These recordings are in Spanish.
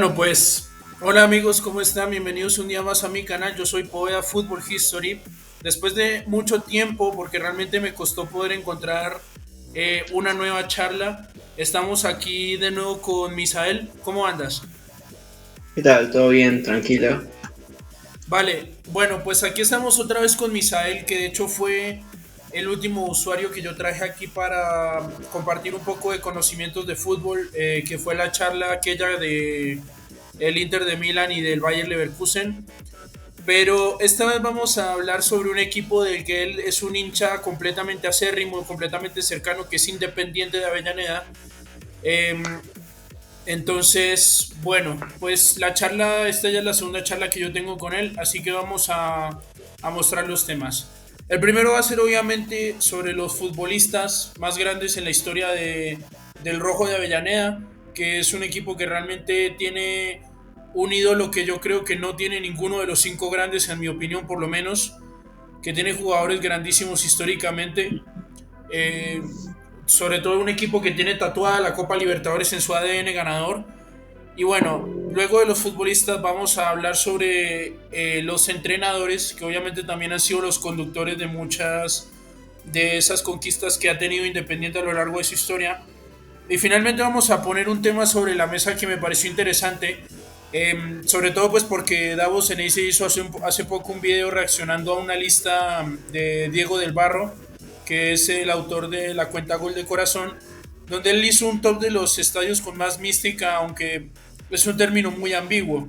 Bueno, pues, hola amigos, ¿cómo están? Bienvenidos un día más a mi canal. Yo soy Poveda Football History. Después de mucho tiempo, porque realmente me costó poder encontrar una nueva charla, estamos aquí de nuevo con Misael. ¿Cómo andas? ¿Qué tal? ¿Todo bien? Tranquilo. Vale, bueno, pues aquí estamos otra vez con Misael, que de hecho fue el último usuario que yo traje aquí para compartir un poco de conocimientos de fútbol, que fue la charla aquella de el Inter de Milán y del Bayer Leverkusen. Pero esta vez vamos a hablar sobre un equipo del que él es un hincha completamente acérrimo, completamente cercano, que es Independiente de Avellaneda. Eh, entonces, bueno, pues la charla, esta ya es la segunda charla que yo tengo con él, así que vamos a mostrar los temas. El primero va a ser obviamente sobre los futbolistas más grandes en la historia del Rojo de Avellaneda, que es un equipo que realmente tiene un ídolo que yo creo que no tiene ninguno de los cinco grandes, en mi opinión por lo menos, que tiene jugadores grandísimos históricamente. Eh, Sobre todo un equipo que tiene tatuada la Copa Libertadores en su ADN ganador. Y bueno, luego de los futbolistas vamos a hablar sobre los entrenadores, que obviamente también han sido los conductores de muchas de esas conquistas que ha tenido Independiente a lo largo de su historia. Y finalmente vamos a poner un tema sobre la mesa que me pareció interesante, sobre todo pues porque Davos se hizo hace poco un video reaccionando a una lista de Diego del Barro, que es el autor de la cuenta Gol de Corazón, donde él hizo un top de los estadios con más mística, aunque es un término muy ambiguo.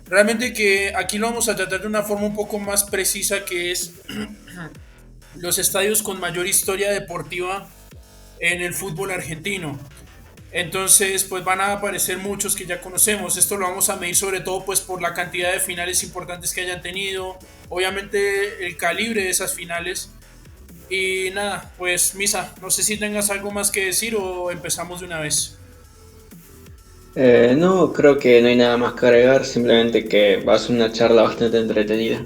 Realmente que aquí lo vamos a tratar de una forma un poco más precisa, que es los estadios con mayor historia deportiva en el fútbol argentino. Entonces, pues van a aparecer muchos que ya conocemos. Esto lo vamos a medir sobre todo pues por la cantidad de finales importantes que hayan tenido, obviamente el calibre de esas finales. Y nada, pues Misa, no sé si tengas algo más que decir o empezamos de una vez. No, creo que no hay nada más que agregar, simplemente que va a ser una charla bastante entretenida.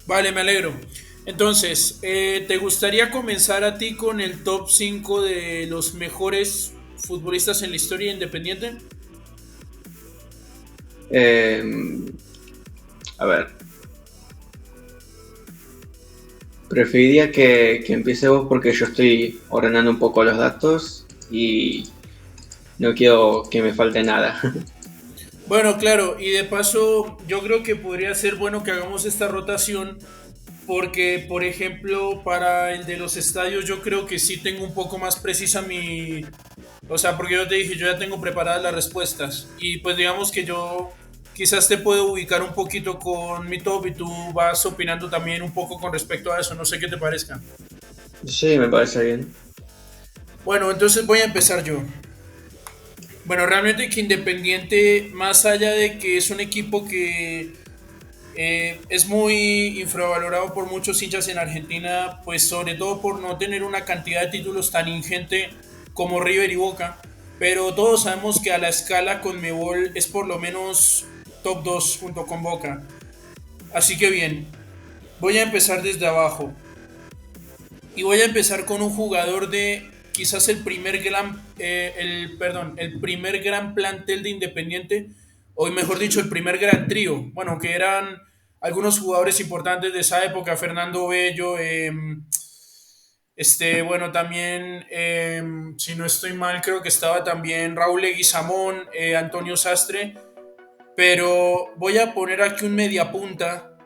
Vale, me alegro. Entonces, ¿te gustaría comenzar a ti con el top 5 de los mejores futbolistas en la historia independiente? Eh, a ver, preferiría que empiece vos porque yo estoy ordenando un poco los datos y no quiero que me falte nada. Bueno, claro, y de paso yo creo que podría ser bueno que hagamos esta rotación porque, por ejemplo, para el de los estadios yo creo que sí tengo un poco más precisa mi... O sea, porque yo te dije, yo ya tengo preparadas las respuestas y pues digamos que yo quizás te puedo ubicar un poquito con mi top y tú vas opinando también un poco con respecto a eso, no sé qué te parezca. Sí, me parece bien. Bueno, entonces voy a empezar yo. Bueno, realmente que Independiente, más allá de que es un equipo que es muy infravalorado por muchos hinchas en Argentina, pues sobre todo por no tener una cantidad de títulos tan ingente como River y Boca. Pero todos sabemos que a la escala con Mebol es por lo menos top 2 junto con Boca. Así que bien, voy a empezar desde abajo. Y voy a empezar con un jugador de quizás el primer gran plantel de Independiente, o mejor dicho, el primer gran trío. Bueno, que eran algunos jugadores importantes de esa época, Fernando Bello, bueno, también, si no estoy mal, creo que estaba también Raúl Leguizamón, Antonio Sastre, pero voy a poner aquí un mediapunta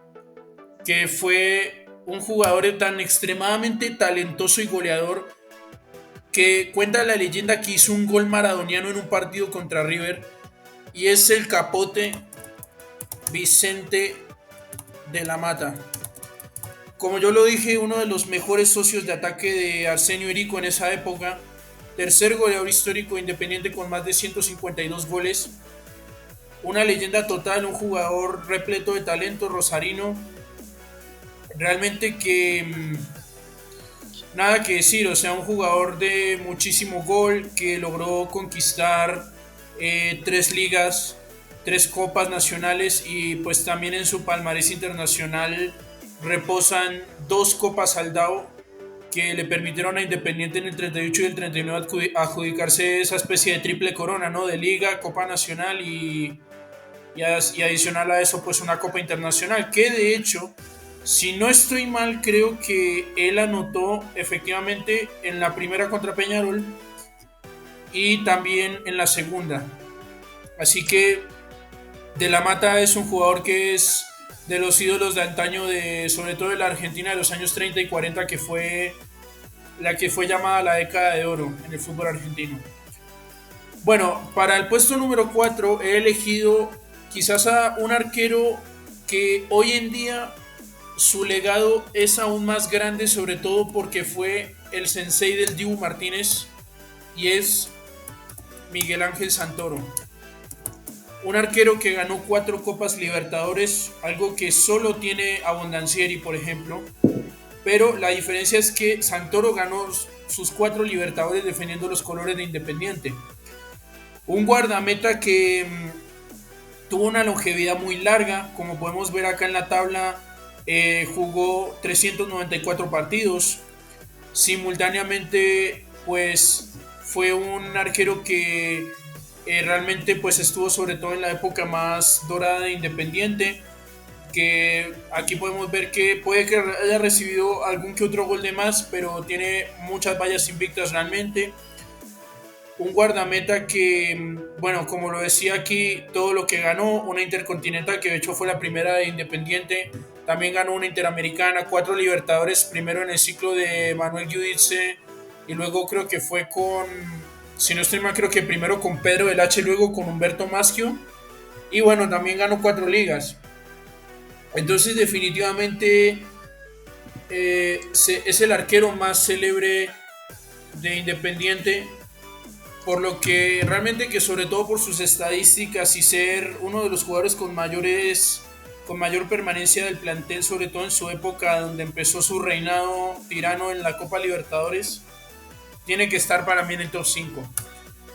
que fue un jugador tan extremadamente talentoso y goleador que cuenta la leyenda que hizo un gol maradoniano en un partido contra River y es el capote Vicente de la Mata. Como yo lo dije, uno de los mejores socios de ataque de Arsenio Irico en esa época, tercer goleador histórico independiente con más de 152 goles, una leyenda total, un jugador repleto de talento rosarino, realmente que nada que decir, o sea, un jugador de muchísimo gol que logró conquistar tres ligas, tres copas nacionales y pues también en su palmarés internacional reposan dos copas Aldao que le permitieron a Independiente en el 38 y el 39 adjudicarse esa especie de triple corona, ¿no? De Liga, Copa Nacional y adicional a eso, pues una Copa Internacional, que de hecho, si no estoy mal, creo que él anotó efectivamente en la primera contra Peñarol y también en la segunda. Así que De la Mata es un jugador que es de los ídolos de antaño, sobre todo de la Argentina de los años 30 y 40, que fue la que fue llamada la década de oro en el fútbol argentino. Bueno, para el puesto número 4 he elegido quizás a un arquero que hoy en día su legado es aún más grande, sobre todo porque fue el sensei del Dibu Martínez, y es Miguel Ángel Santoro. Un arquero que ganó 4 Copas Libertadores, algo que solo tiene Abondancieri, por ejemplo. Pero la diferencia es que Santoro ganó sus 4 Libertadores defendiendo los colores de Independiente. Un guardameta que tuvo una longevidad muy larga, como podemos ver acá en la tabla, jugó 394 partidos. Simultáneamente, pues fue un arquero que realmente pues estuvo sobre todo en la época más dorada de Independiente, que aquí podemos ver que puede que haya recibido algún que otro gol de más, pero tiene muchas vallas invictas realmente. Un guardameta que, bueno, como lo decía aquí, todo lo que ganó, una Intercontinental que de hecho fue la primera de Independiente, también ganó una Interamericana, 4 Libertadores, primero en el ciclo de Manuel Giudice y luego creo que fue con, si no estoy mal, creo que primero con Pedro del H, luego con Humberto Maschio, y bueno, también ganó 4 ligas. Entonces definitivamente es el arquero más célebre de Independiente, por lo que realmente que sobre todo por sus estadísticas y ser uno de los jugadores con mayor permanencia del plantel, sobre todo en su época donde empezó su reinado tirano en la Copa Libertadores, tiene que estar para mí en el top 5.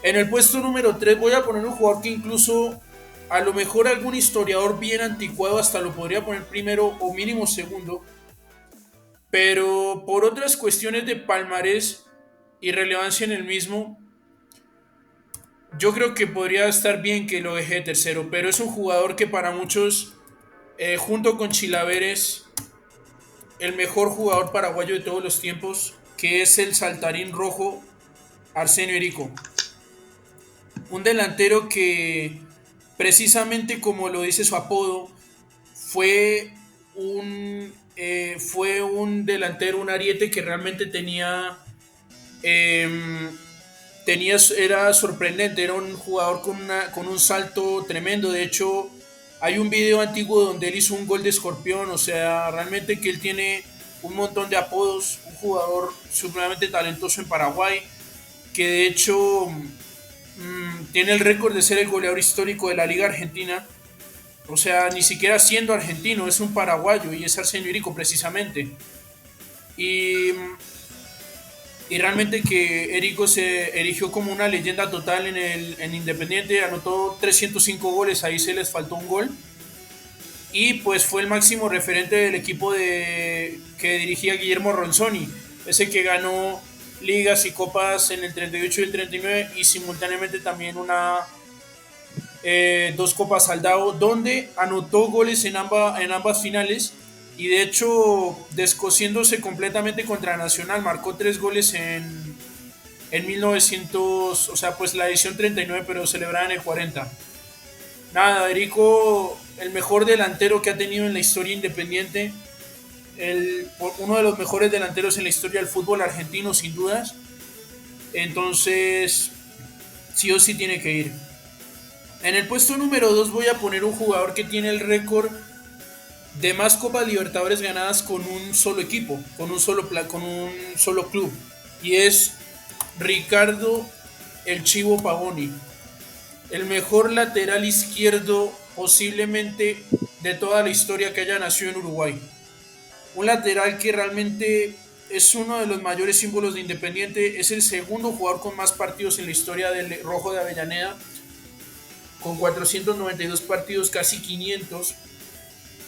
En el puesto número 3 voy a poner un jugador que incluso a lo mejor algún historiador bien anticuado hasta lo podría poner primero o mínimo segundo, pero por otras cuestiones de palmarés y relevancia en el mismo, yo creo que podría estar bien que lo deje de tercero, pero es un jugador que para muchos, junto con Chilaveres, el mejor jugador paraguayo de todos los tiempos, que es el saltarín rojo Arsenio Erico. Un delantero que, precisamente como lo dice su apodo, fue un delantero, un ariete que realmente eh, era sorprendente, era un jugador con un salto tremendo. De hecho, hay un video antiguo donde él hizo un gol de escorpión, o sea, realmente que él tiene un montón de apodos, un jugador supremamente talentoso en Paraguay, que de hecho tiene el récord de ser el goleador histórico de la Liga Argentina. O sea, ni siquiera siendo argentino, es un paraguayo y es Arsenio Irico precisamente. Y, y realmente que Erico se erigió como una leyenda total en Independiente, anotó 305 goles, ahí se les faltó un gol. Y pues fue el máximo referente del equipo que dirigía Guillermo Ronzoni, ese que ganó ligas y copas en el 38 y el 39 y simultáneamente también 2 copas Aldao, donde anotó goles en ambas finales y de hecho descosiéndose completamente contra Nacional, marcó 3 goles en 1900, o sea, pues la edición 39, pero celebrada en el 40. Nada, Erico, el mejor delantero que ha tenido en la historia Independiente, uno de los mejores delanteros en la historia del fútbol argentino, sin dudas. Entonces, sí o sí tiene que ir. En el puesto número 2 voy a poner un jugador que tiene el récord de más Copas Libertadores ganadas con un solo equipo, con un solo club. Y es Ricardo El Chivo Pavoni, el mejor lateral izquierdo posiblemente de toda la historia que haya nacido en Uruguay. Un lateral que realmente es uno de los mayores símbolos de Independiente, es el segundo jugador con más partidos en la historia del Rojo de Avellaneda, con 492 partidos, casi 500,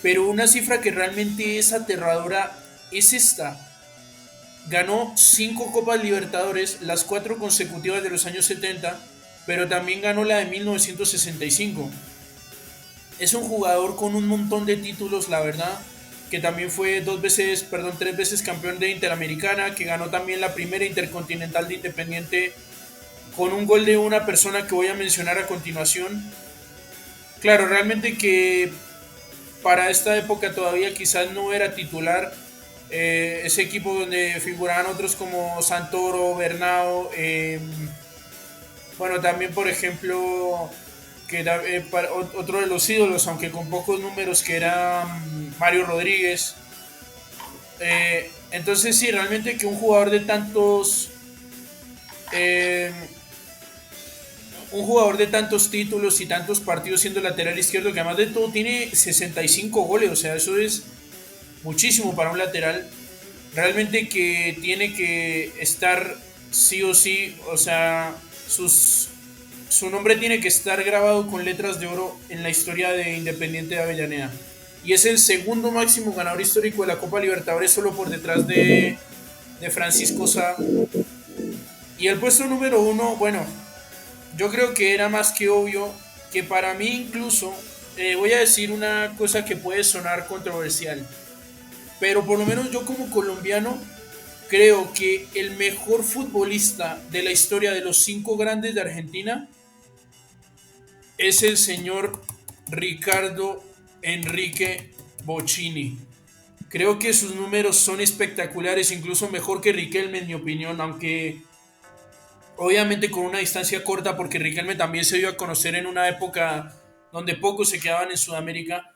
pero una cifra que realmente es aterradora es esta. ganó 5 Copas Libertadores, las 4 consecutivas de los años 70, pero también ganó la de 1965. Es un jugador con un montón de títulos, la verdad, que también fue tres veces campeón de Interamericana, que ganó también la primera Intercontinental de Independiente con un gol de una persona que voy a mencionar a continuación. Claro, realmente que para esta época todavía quizás no era titular. Ese equipo donde figuraban otros como Santoro, Bernao, bueno, también por ejemplo, que era, otro de los ídolos, aunque con pocos números, que era Mario Rodríguez. Entonces sí, realmente que un jugador de tantos... Eh, un jugador de tantos títulos y tantos partidos siendo lateral izquierdo, que además de todo tiene 65 goles, o sea, eso es muchísimo para un lateral. Realmente que tiene que estar sí o sí, o sea, su nombre tiene que estar grabado con letras de oro en la historia de Independiente de Avellaneda. Y es el segundo máximo ganador histórico de la Copa Libertadores, solo por detrás de Francisco Sá. Y el puesto número uno, bueno, yo creo que era más que obvio que para mí incluso, voy a decir una cosa que puede sonar controversial, pero por lo menos yo como colombiano creo que el mejor futbolista de la historia de los 5 grandes de Argentina es el señor Ricardo Enrique Bocchini. Creo que sus números son espectaculares, incluso mejor que Riquelme en mi opinión, aunque obviamente con una distancia corta porque Riquelme también se dio a conocer en una época donde pocos se quedaban en Sudamérica,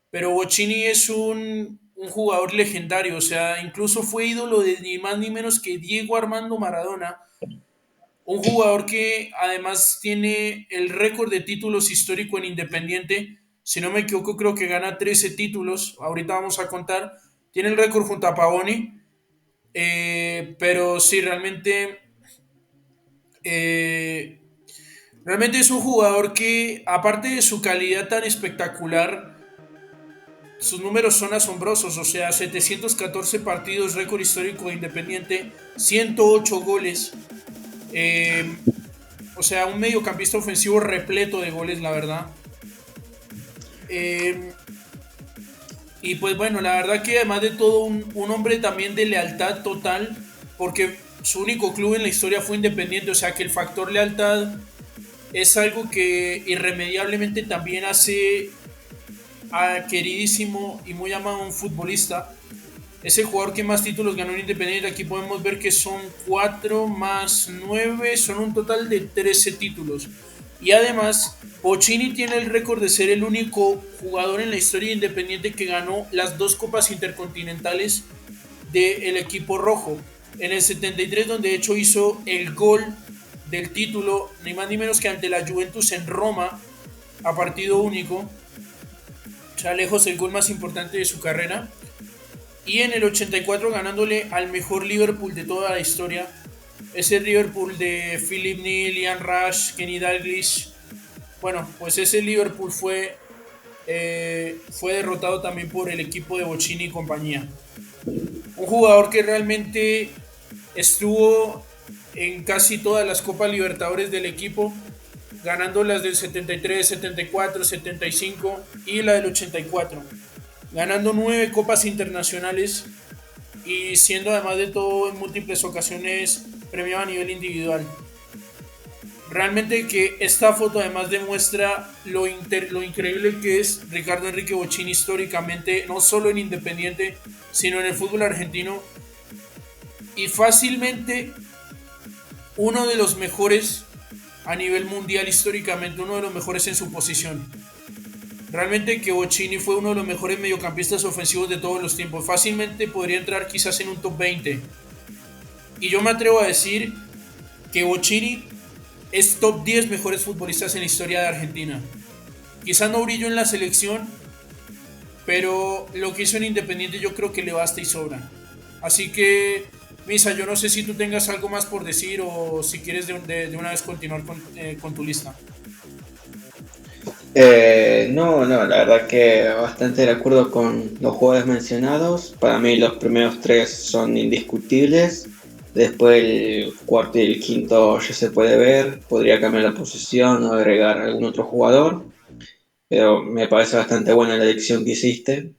pero Bocchini es un jugador legendario, o sea, incluso fue ídolo de ni más ni menos que Diego Armando Maradona, un jugador que además tiene el récord de títulos histórico en Independiente, si no me equivoco creo que gana 13 títulos, ahorita vamos a contar, tiene el récord junto a Pavoni, pero sí, eh, realmente es un jugador que, aparte de su calidad tan espectacular, sus números son asombrosos, o sea, 714 partidos, récord histórico de Independiente, 108 goles, eh, o sea, un mediocampista ofensivo repleto de goles, la verdad. Eh, y pues bueno, la verdad que además de todo, un hombre también de lealtad total, porque su único club en la historia fue Independiente, o sea que el factor lealtad es algo que irremediablemente también hace a queridísimo y muy amado un futbolista. Es el jugador que más títulos ganó en Independiente. Aquí podemos ver que son 4 más 9, son un total de 13 títulos. Y además, Bocchini tiene el récord de ser el único jugador en la historia de Independiente que ganó las 2 copas intercontinentales del equipo rojo. En el 73, donde de hecho hizo el gol del título, ni más ni menos que ante la Juventus en Roma, a partido único. O sea, lejos el gol más importante de su carrera. Y en el 84 ganándole al mejor Liverpool de toda la historia. Ese Liverpool de Philip Neal, Ian Rush, Kenny Dalglish. Bueno, pues ese Liverpool fue derrotado también por el equipo de Bocchini y compañía. Un jugador que realmente estuvo en casi todas las Copas Libertadores del equipo, ganando las del 73, 74, 75 y la del 84, ganando 9 copas internacionales y siendo además de todo en múltiples ocasiones premiado a nivel individual. Realmente que esta foto además demuestra lo increíble que es Ricardo Enrique Bocchini históricamente, no solo en Independiente, sino en el fútbol argentino, y fácilmente uno de los mejores a nivel mundial históricamente, uno de los mejores en su posición. Realmente que Bocchini fue uno de los mejores mediocampistas ofensivos de todos los tiempos. Fácilmente podría entrar quizás en un top 20. Y yo me atrevo a decir que Bocchini es top 10 mejores futbolistas en la historia de Argentina. Quizás no brilló en la selección, pero lo que hizo en Independiente yo creo que le basta y sobra. Así que, Misa, yo no sé si tú tengas algo más por decir o si quieres de una vez continuar con tu lista. No, la verdad que bastante de acuerdo con los jugadores mencionados. Para mí los primeros tres son indiscutibles. Después el cuarto y el quinto ya se puede ver. Podría cambiar la posición o agregar algún otro jugador. Pero me parece bastante buena la elección que hiciste.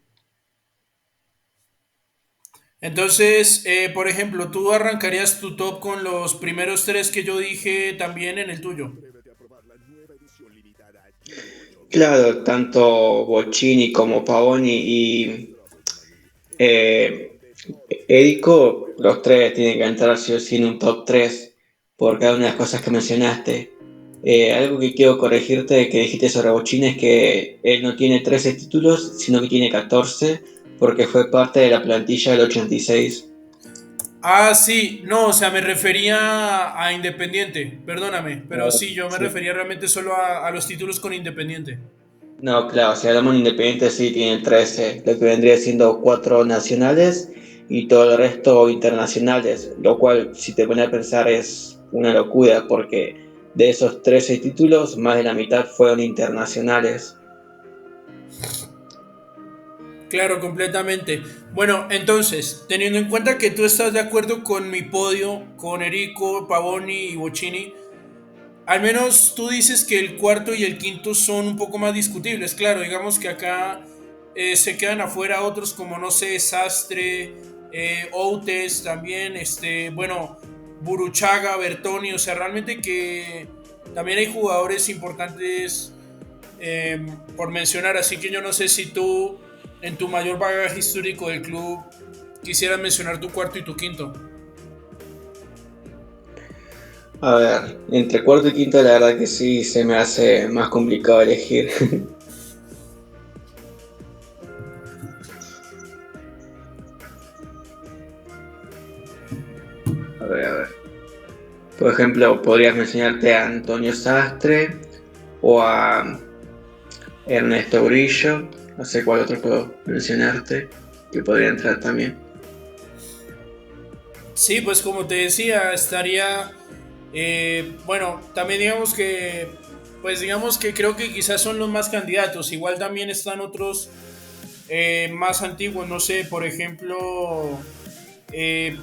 Entonces, por ejemplo, tú arrancarías tu top con los primeros tres que yo dije también en el tuyo. Claro, tanto Bochini como Pavoni y eh, Erico, los tres tienen que entrar sí o sí en un top 3 por cada una de las cosas que mencionaste. Algo que quiero corregirte que dijiste sobre Bochini es que él no tiene 13 títulos, sino que tiene 14 porque fue parte de la plantilla del 86. Ah, sí, no, o sea, me refería a Independiente, perdóname, pero sí, yo me Sí. refería realmente solo a los títulos con Independiente. No, claro, si hablamos de Independiente sí tiene 13, lo que vendría siendo 4 nacionales y todo el resto internacionales, lo cual si te pones a pensar es una locura porque de esos 13 títulos más de la mitad fueron internacionales. Claro, completamente. Bueno, entonces, teniendo en cuenta que tú estás de acuerdo con mi podio, con Erico, Pavoni y Bocini, al menos tú dices que el cuarto y el quinto son un poco más discutibles. Claro, digamos que acá se quedan afuera otros como, no sé, Sastre, Outes también, bueno, Buruchaga, Bertoni, o sea, realmente que también hay jugadores importantes eh, por mencionar, así que yo no sé si tú, en tu mayor bagaje histórico del club, quisieras mencionar tu cuarto y tu quinto. A ver, entre cuarto y quinto la verdad que sí se me hace más complicado elegir. A ver. Por ejemplo, podrías mencionarte a Antonio Sastre o a Ernesto Grillo, no sé cuál otro puedo mencionarte, que podría entrar también. Sí, pues como te decía, estaría, bueno, también pues digamos que creo que quizás son los más candidatos. Igual también están otros más antiguos, no sé, por ejemplo, eh,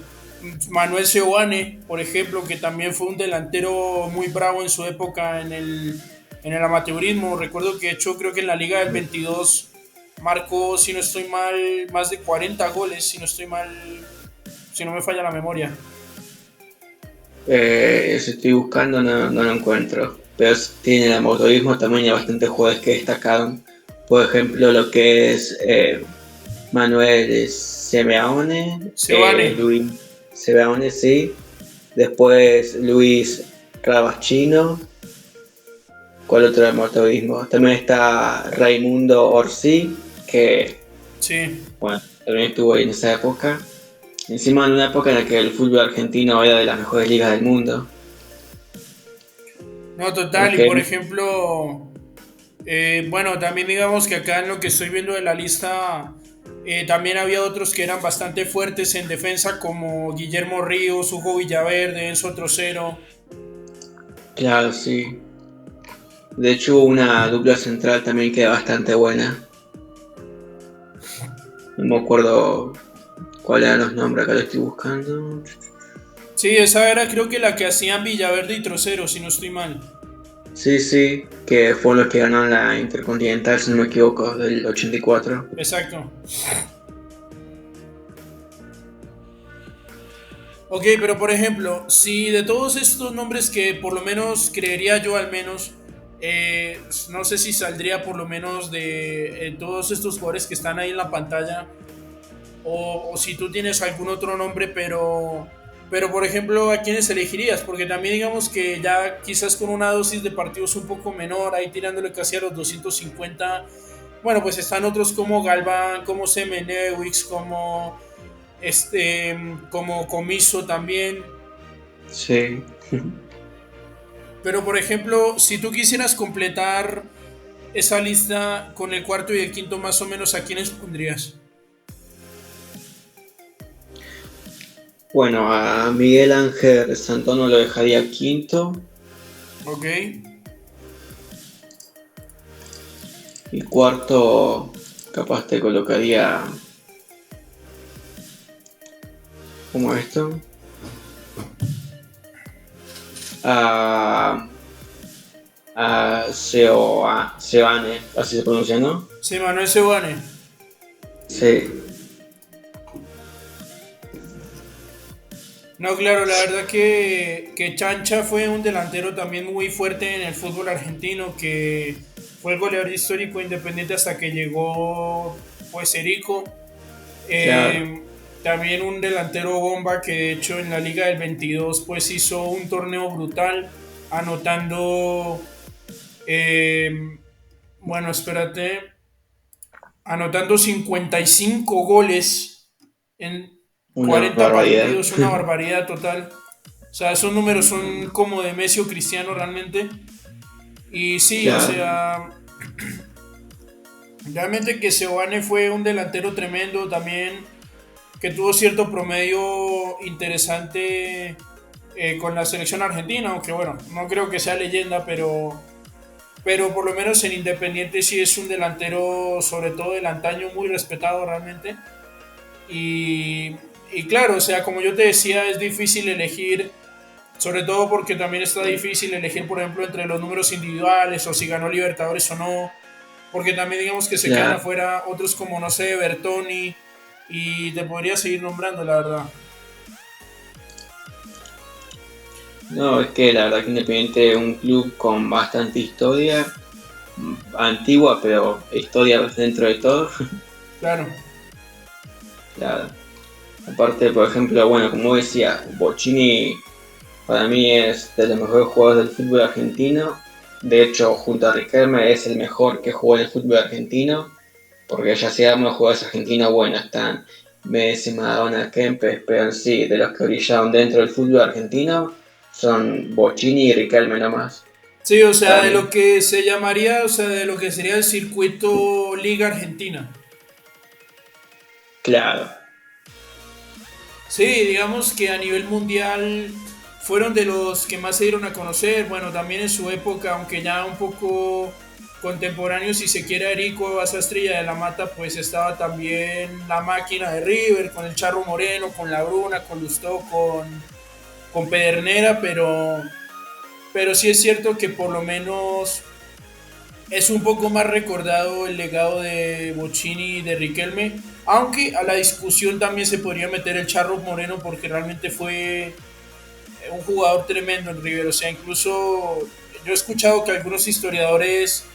Manuel Seoane, por ejemplo, que también fue un delantero muy bravo en su época en el amateurismo. Recuerdo que hecho creo que en la Liga del 22 marcó, si no estoy mal, más de 40 goles, si no estoy mal, si no me falla la memoria. Si estoy buscando no lo encuentro, pero tiene el motorismo también hay bastantes jugadores que destacaron. Por ejemplo, lo que es Manuel Simeone, Seoane. Luis Simeone, sí. Después Luis Rabachino. ¿Cuál otro del motorismo? También está Raimundo Orsi, que Sí, bueno, también estuvo ahí en esa época. Encima en una época en la que el fútbol argentino era de las mejores ligas del mundo. no, total. Y Ok. por ejemplo, bueno, también digamos que acá en lo que estoy viendo de la lista, también había otros que eran bastante fuertes en defensa, como Guillermo Ríos, Hugo Villaverde, Enzo Trocero. Claro, sí. De hecho, hubo una dupla central también que era bastante buena. No me acuerdo cuáles eran los nombres, acá lo estoy buscando. Sí, esa era creo que la que hacían Villaverde y Trocero, si no estoy mal. Sí, sí, que fueron los que ganaron la Intercontinental, si no me equivoco, del 84. Exacto. Ok, pero por ejemplo, si de todos estos nombres que por lo menos creería yo al menos, no sé si saldría por lo menos de todos estos jugadores que están ahí en la pantalla, o si tú tienes algún otro nombre, pero por ejemplo, ¿a quiénes elegirías? Porque también digamos que ya quizás con una dosis de partidos un poco menor, ahí tirándole casi a los 250, bueno, pues están otros como Galván, como Semenewix, como Comiso también. Sí. Pero por ejemplo, si tú quisieras completar esa lista con el cuarto y el quinto más o menos, ¿a quiénes pondrías? Bueno, a Miguel Ángel Santoro lo dejaría quinto. Ok. Y cuarto, capaz te colocaría, ¿cómo es esto? A, Seoane, así se pronuncia, ¿no? Sí, Manuel Sebane. Sí, No, claro, la verdad que Chancha fue un delantero también muy fuerte en el fútbol argentino, que fue el goleador histórico independiente hasta que llegó pues Erico. claro, Eh, También un delantero bomba que de hecho en la Liga del 22 pues hizo un torneo brutal, anotando, eh, bueno, espérate, anotando 55 goles en una 40 barbaridad. partidos, una barbaridad total. O sea, esos números son como de Messi o Cristiano realmente. Y sí, o Claro, sea, realmente que Seoane fue un delantero tremendo también, que tuvo cierto promedio interesante con la selección argentina, aunque bueno, no creo que sea leyenda, pero por lo menos en Independiente sí es un delantero, sobre todo del antaño, muy respetado realmente. Y, y claro, o sea, como yo te decía, es difícil elegir, sobre todo porque también está difícil elegir, por ejemplo, entre los números individuales o si ganó Libertadores o no, porque también digamos que se quedan claro. afuera otros como, no sé, Bertoni, y te podría seguir nombrando, la verdad. No, es que la verdad que Independiente es un club con bastante historia, antigua, pero historia dentro de todo. Claro, Claro. Aparte, por ejemplo, bueno, como decía, Bocini para mí es de los mejores jugadores del fútbol argentino. De hecho, junto a Riquelme es el mejor que jugó en el fútbol argentino, porque ya si hablamos de jugadores argentinos, bueno, están Messi, Maradona, Kempes, pero en sí, de los que brillaron dentro del fútbol argentino, son Bocini y Riquelme nomás, sí, o sea, para de lo mí. que se llamaría, o sea, de lo que sería el circuito Liga Argentina. Claro. Sí, digamos que a nivel mundial fueron de los que más se dieron a conocer. Bueno, también en su época, aunque ya un poco contemporáneo, si se quiere, Erico, esa estrella de la Mata, pues estaba también la máquina de River, con el Charro Moreno, con La Bruna, con Lustó, con Pedernera, pero sí es cierto que por lo menos es un poco más recordado el legado de Bocini y de Riquelme, aunque a la discusión también se podría meter el Charro Moreno porque realmente fue un jugador tremendo en River. O sea, incluso yo he escuchado que algunos historiadores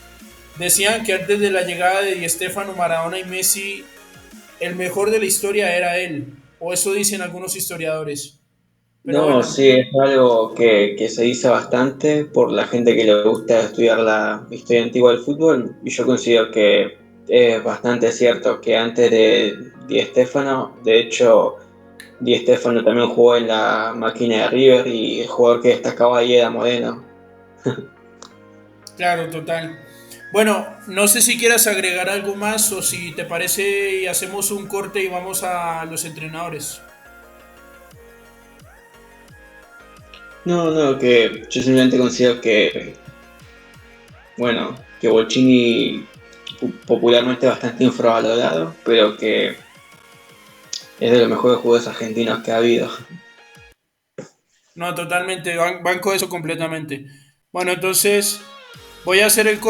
decían que antes de la llegada de Di Stéfano, Maradona y Messi, el mejor de la historia era él. O eso dicen algunos historiadores. Pero No, bueno, sí, es algo que se dice bastante por la gente que le gusta estudiar la historia antigua del fútbol, y yo considero que es bastante cierto que antes de Di Stéfano, de hecho, Di Stéfano también jugó en la máquina de River y el jugador que destacaba ahí era Moreno. claro, total. Bueno, no sé si quieras agregar algo más o si te parece y hacemos un corte y vamos a los entrenadores. No, no, que yo simplemente considero que, bueno, que Bolchini popularmente es bastante infravalorado, pero que es de los mejores jugadores argentinos que ha habido. No, totalmente, banco eso completamente. Bueno, entonces voy a hacer el corte.